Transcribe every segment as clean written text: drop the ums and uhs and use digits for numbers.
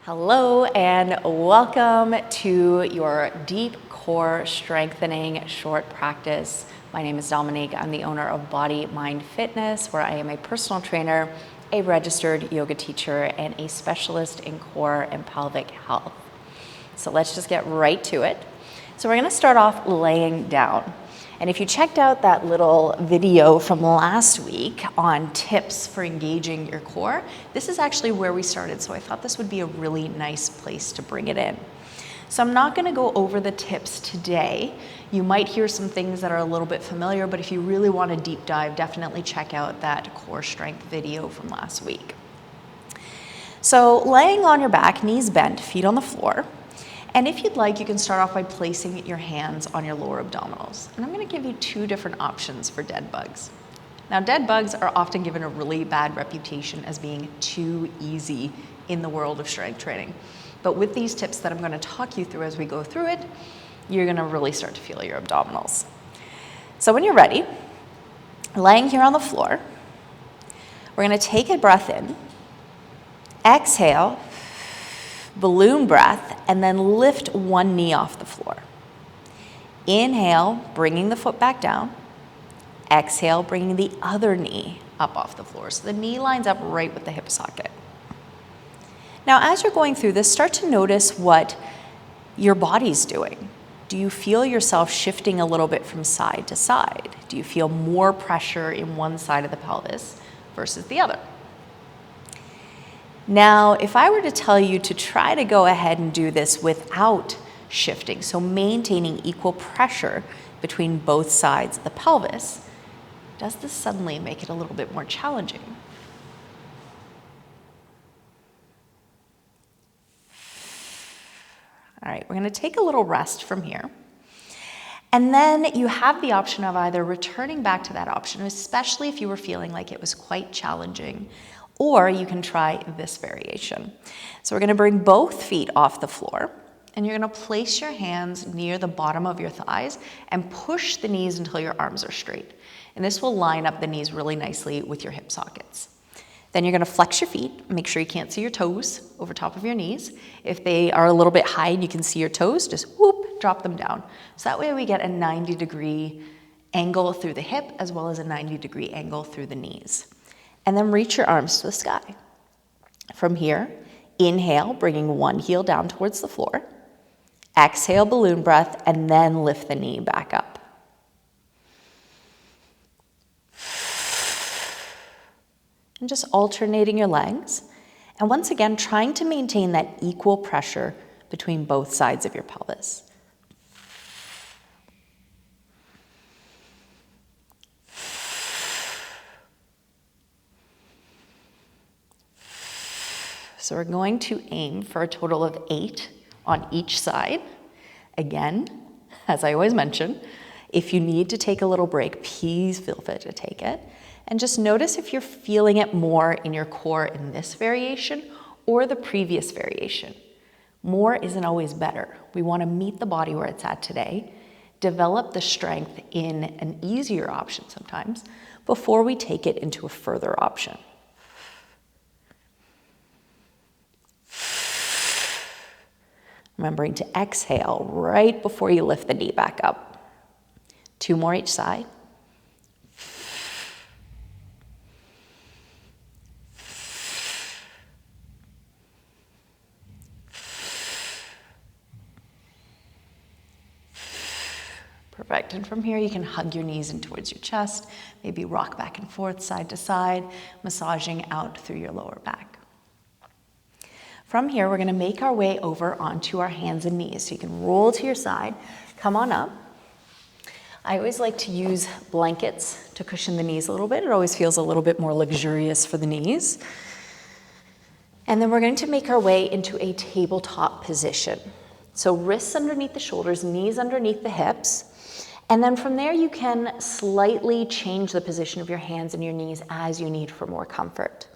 Hello and welcome to your deep core strengthening short practice. My name is Dominique. I'm the owner of Body Mind Fitness, where I am a personal trainer, a registered yoga teacher, and a specialist in core and pelvic health. So let's just get right to it. So we're going to start off laying down. And if you checked out that little video from last week on tips for engaging your core, this is actually where we started. So I thought this would be a really nice place to bring it in. So I'm not going to go over the tips today. You might hear some things that are a little bit familiar, but if you really want a deep dive, definitely check out that core strength video from last week. So laying on your back, knees bent, feet on the floor. And if you'd like, you can start off by placing your hands on your lower abdominals. And I'm going to give you two different options for dead bugs. Now, dead bugs are often given a really bad reputation as being too easy in the world of strength training. But with these tips that I'm going to talk you through as we go through it, you're going to really start to feel your abdominals. So when you're ready, laying here on the floor, we're going to take a breath in, exhale, balloon breath, and then lift one knee off the floor. Inhale, bringing the foot back down. Exhale, bringing the other knee up off the floor. So the knee lines up right with the hip socket. Now, as you're going through this, start to notice what your body's doing. Do you feel yourself shifting a little bit from side to side? Do you feel more pressure in one side of the pelvis versus the other? Now, if I were to tell you to try to go ahead and do this without shifting, so maintaining equal pressure between both sides of the pelvis, does this suddenly make it a little bit more challenging? All right, we're going to take a little rest from here. And then you have the option of either returning back to that option, especially if you were feeling like it was quite challenging, or you can try this variation. So we're going to bring both feet off the floor, and you're going to place your hands near the bottom of your thighs and push the knees until your arms are straight. And this will line up the knees really nicely with your hip sockets. Then you're going to flex your feet. Make sure you can't see your toes over top of your knees. If they are a little bit high and you can see your toes, just whoop, drop them down. So that way we get a 90-degree angle through the hip as well as a 90-degree angle through the knees. And then reach your arms to the sky. From here, inhale, bringing one heel down towards the floor. Exhale, balloon breath, and then lift the knee back up. And just alternating your legs. And once again, trying to maintain that equal pressure between both sides of your pelvis. So we're going to aim for a total of 8 on each side. Again, as I always mention, if you need to take a little break, please feel free to take it. And just notice if you're feeling it more in your core in this variation or the previous variation. More isn't always better. We want to meet the body where it's at today, develop the strength in an easier option sometimes before we take it into a further option. Remembering to exhale right before you lift the knee back up. 2 more each side. Perfect. And from here, you can hug your knees in towards your chest, maybe rock back and forth, side to side, massaging out through your lower back. From here, we're going to make our way over onto our hands and knees. So you can roll to your side, come on up. I always like to use blankets to cushion the knees a little bit. It always feels a little bit more luxurious for the knees. And then we're going to make our way into a tabletop position. So wrists underneath the shoulders, knees underneath the hips. And then from there, you can slightly change the position of your hands and your knees as you need for more comfort.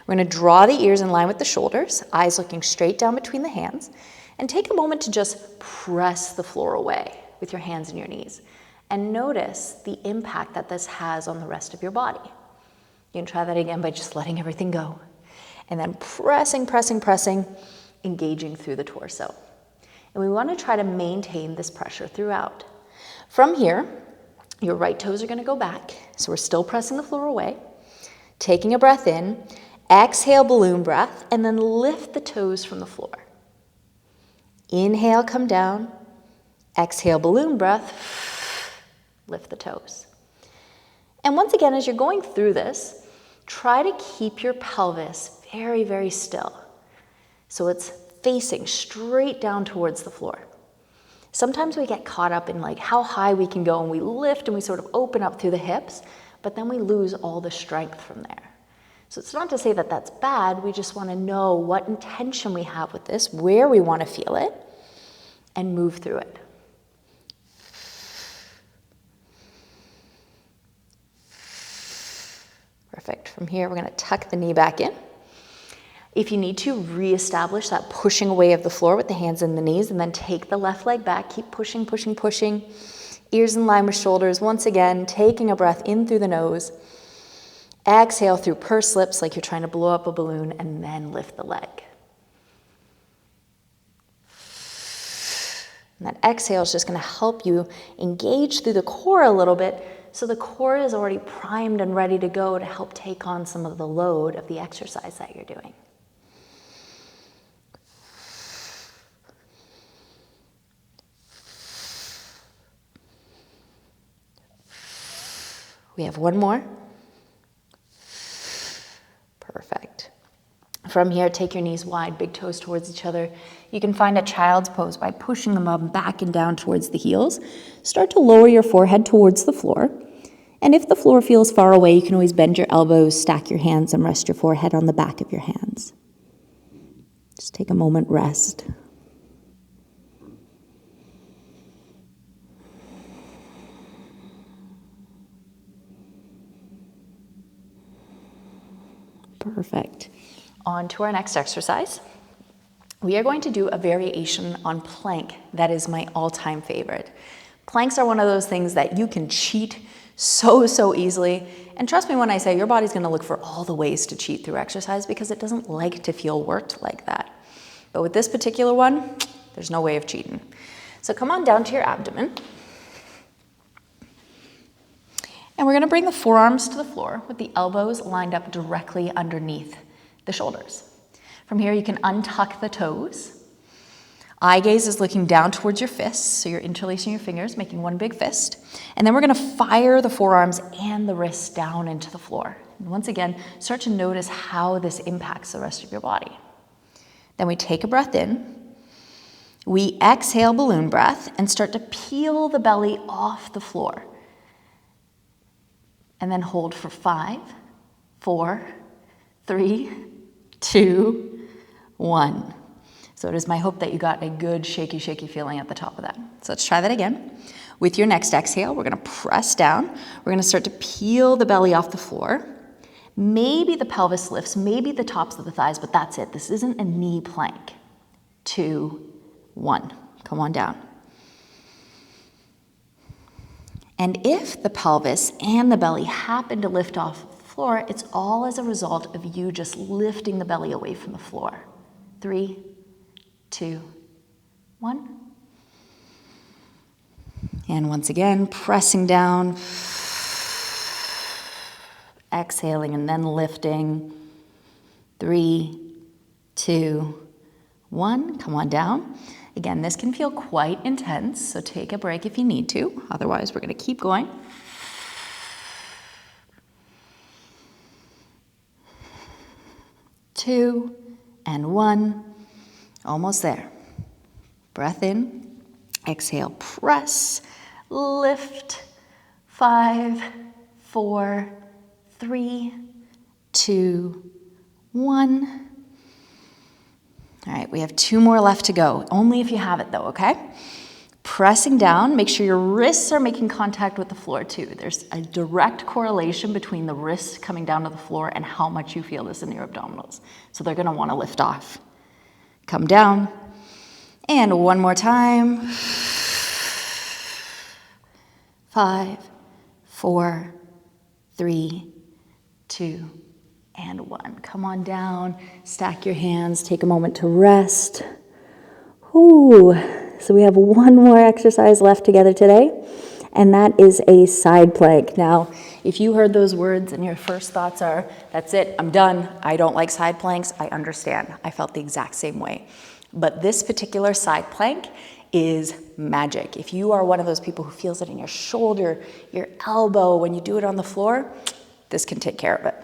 We're going to draw the ears in line with the shoulders, eyes looking straight down between the hands, and take a moment to just press the floor away with your hands and your knees. And notice the impact that this has on the rest of your body. You can try that again by just letting everything go. And then pressing, pressing, pressing engaging through the torso. And we want to try to maintain this pressure throughout. From here, your right toes are going to go back. So we're still pressing the floor away. Taking a breath in, exhale, balloon breath, and then lift the toes from the floor. Inhale, come down. Exhale, balloon breath, lift the toes. And once again, as you're going through this, try to keep your pelvis very, very still. So it's facing straight down towards the floor. Sometimes we get caught up in like how high we can go and we lift and we sort of open up through the hips, but then we lose all the strength from there. So it's not to say that that's bad, we just want to know what intention we have with this, where we want to feel it, and move through it. Perfect. From here, we're going to tuck the knee back in. If you need to, reestablish that pushing away of the floor with the hands and the knees, and then take the left leg back. Keep pushing, pushing, pushing. Ears in line with shoulders. Once again, taking a breath in through the nose. Exhale through pursed lips like you're trying to blow up a balloon, and then lift the leg. And that exhale is just going to help you engage through the core a little bit, so the core is already primed and ready to go to help take on some of the load of the exercise that you're doing. We have one more. Perfect. From here, take your knees wide, big toes towards each other. You can find a child's pose by pushing them up back and down towards the heels. Start to lower your forehead towards the floor. And if the floor feels far away, you can always bend your elbows, stack your hands, and rest your forehead on the back of your hands. Just take a moment, rest. Perfect. On to our next exercise. We are going to do a variation on plank that is my all-time favorite. Planks are one of those things that you can cheat so easily. And trust me when I say your body's going to look for all the ways to cheat through exercise because it doesn't like to feel worked like that. But with this particular one, there's no way of cheating. So come on down to your abdomen. And we're going to bring the forearms to the floor with the elbows lined up directly underneath the shoulders. From here, you can untuck the toes. Eye gaze is looking down towards your fists, so you're interlacing your fingers, making one big fist. And then we're going to fire the forearms and the wrists down into the floor. And once again, start to notice how this impacts the rest of your body. Then we take a breath in. We exhale, balloon breath, and start to peel the belly off the floor. And then hold for 5, 4, 3, 2, 1. So it is my hope that you got a good shaky feeling at the top of that. So let's try that again. With your next exhale, we're going to press down. We're going to start to peel the belly off the floor. Maybe the pelvis lifts, maybe the tops of the thighs, but that's it. This isn't a knee plank. 2, 1. Come on down. And if the pelvis and the belly happen to lift off the floor, it's all as a result of you just lifting the belly away from the floor. 3, 2, 1. And once again, pressing down, exhaling, and then lifting. 3, 2, 1. Come on down. Again, this can feel quite intense, so take a break if you need to. Otherwise, we're going to keep going. Two, and 1. Almost there. Breath in. Exhale, press, lift. 5, 4, 3, 2, 1. All right, we have 2 more left to go. Only if you have it though, okay? Pressing down, make sure your wrists are making contact with the floor too. There's a direct correlation between the wrists coming down to the floor and how much you feel this in your abdominals. So they're gonna wanna lift off. Come down. And one more time. 5, 4, 3, 2, and 1. Come on down, stack your hands, take a moment to rest. Ooh. So we have one more exercise left together today, and that is a side plank. Now, if you heard those words and your first thoughts are, that's it, I'm done, I don't like side planks, I understand. I felt the exact same way. But this particular side plank is magic. If you are one of those people who feels it in your shoulder, your elbow, when you do it on the floor, this can take care of it.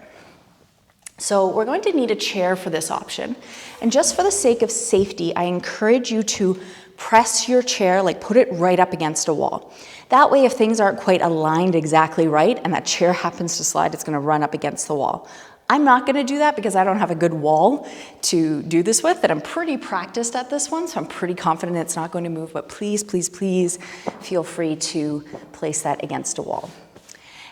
So we're going to need a chair for this option. And just for the sake of safety, I encourage you to press your chair, like put it right up against a wall. That way, if things aren't quite aligned exactly right and that chair happens to slide, it's going to run up against the wall. I'm not going to do that because I don't have a good wall to do this with, and I'm pretty practiced at this one, so I'm pretty confident it's not going to move, but please, please, please feel free to place that against a wall.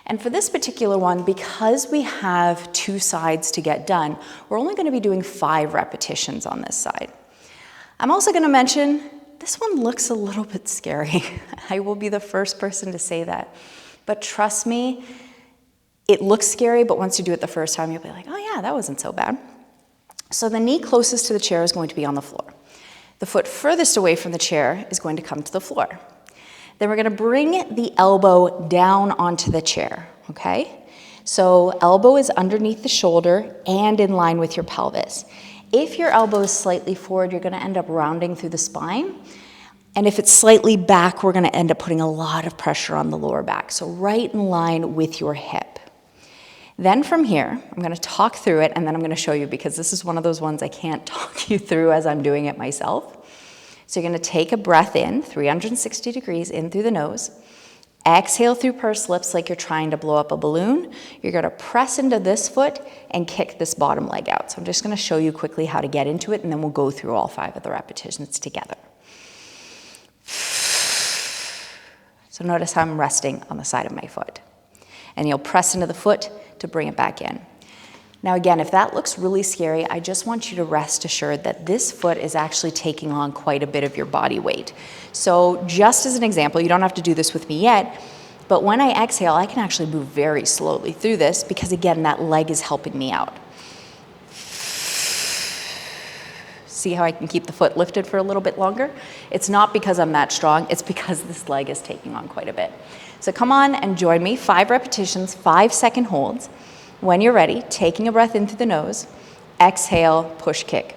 And for this particular one, because we have 2 sides to get done, we're only going to be doing 5 repetitions on this side. I'm also going to mention this one looks a little bit scary. I will be the first person to say that. But trust me, it looks scary, but once you do it the first time, you'll be like, oh yeah, that wasn't so bad. So the knee closest to the chair is going to be on the floor. The foot furthest away from the chair is going to come to the floor. Then we're going to bring the elbow down onto the chair, okay? So elbow is underneath the shoulder and in line with your pelvis. If your elbow is slightly forward, you're going to end up rounding through the spine. And if it's slightly back, we're going to end up putting a lot of pressure on the lower back. So right in line with your hip. Then from here, I'm going to talk through it, and then I'm going to show you, because this is one of those ones I can't talk you through as I'm doing it myself. So you're going to take a breath in, 360 degrees in through the nose. Exhale through pursed lips like you're trying to blow up a balloon. You're going to press into this foot and kick this bottom leg out. So I'm just going to show you quickly how to get into it, and then we'll go through all 5 of the repetitions together. So notice how I'm resting on the side of my foot. And you'll press into the foot to bring it back in. Now again, if that looks really scary, I just want you to rest assured that this foot is actually taking on quite a bit of your body weight. So just as an example, you don't have to do this with me yet, but when I exhale, I can actually move very slowly through this because again, that leg is helping me out. See how I can keep the foot lifted for a little bit longer? It's not because I'm that strong, it's because this leg is taking on quite a bit. So come on and join me, 5 repetitions, 5-second holds. When you're ready, taking a breath in through the nose, exhale, push kick.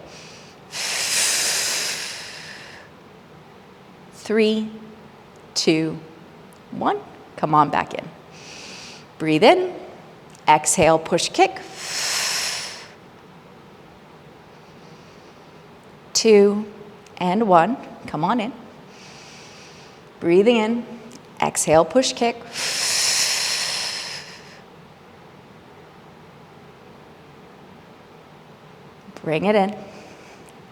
3, 2, 1. Come on back in. Breathe in, exhale, push kick. 2 and 1. Come on in. Breathing in, exhale, push kick. Bring it in.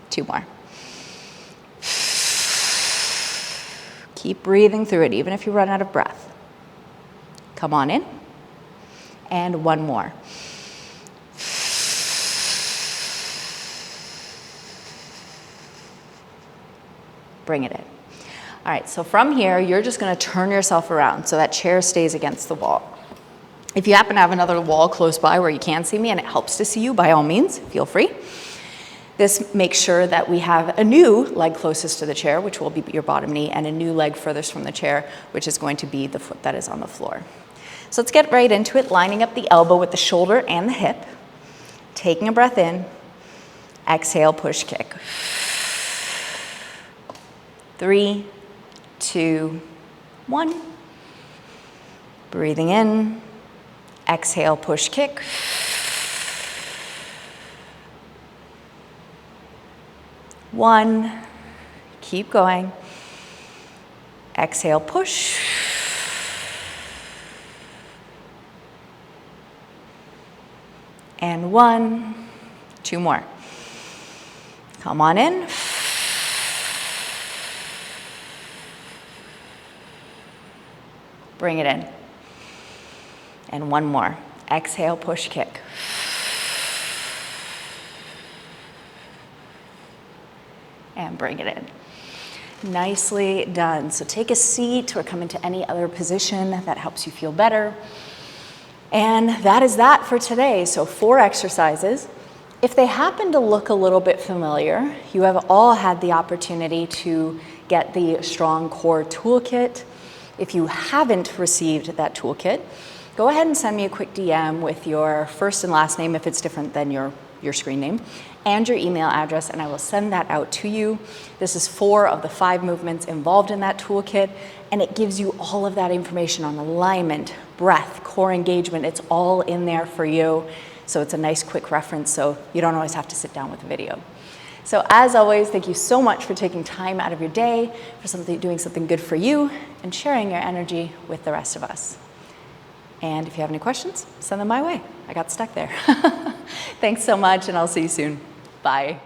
2 more. Keep breathing through it, even if you run out of breath. Come on in. And 1 more. Bring it in. All right, so from here, you're just going to turn yourself around so that chair stays against the wall. If you happen to have another wall close by where you can see me and it helps to see you, by all means, feel free. This makes sure that we have a new leg closest to the chair, which will be your bottom knee, and a new leg furthest from the chair, which is going to be the foot that is on the floor. So let's get right into it, lining up the elbow with the shoulder and the hip. Taking a breath in, exhale, push kick. 3, 2, 1. Breathing in, exhale, push kick. 1, keep going. Exhale, push. And 1, 2 more. Come on in. Bring it in. And 1 more. Exhale, push kick. And bring it in. Nicely done. So take a seat or come into any other position that helps you feel better. And that is that for today. So 4 exercises. If they happen to look a little bit familiar, you have all had the opportunity to get the Strong Core Toolkit. If you haven't received that toolkit, go ahead and send me a quick DM with your first and last name if it's different than your screen name, and your email address, and I will send that out to you. This is 4 of the 5 movements involved in that toolkit, and it gives you all of that information on alignment, breath, core engagement. It's all in there for you. So it's a nice quick reference, so you don't always have to sit down with a video. So as always, thank you so much for taking time out of your day, for doing something good for you, and sharing your energy with the rest of us. And if you have any questions, send them my way. I got stuck there. Thanks so much, and I'll see you soon. Bye.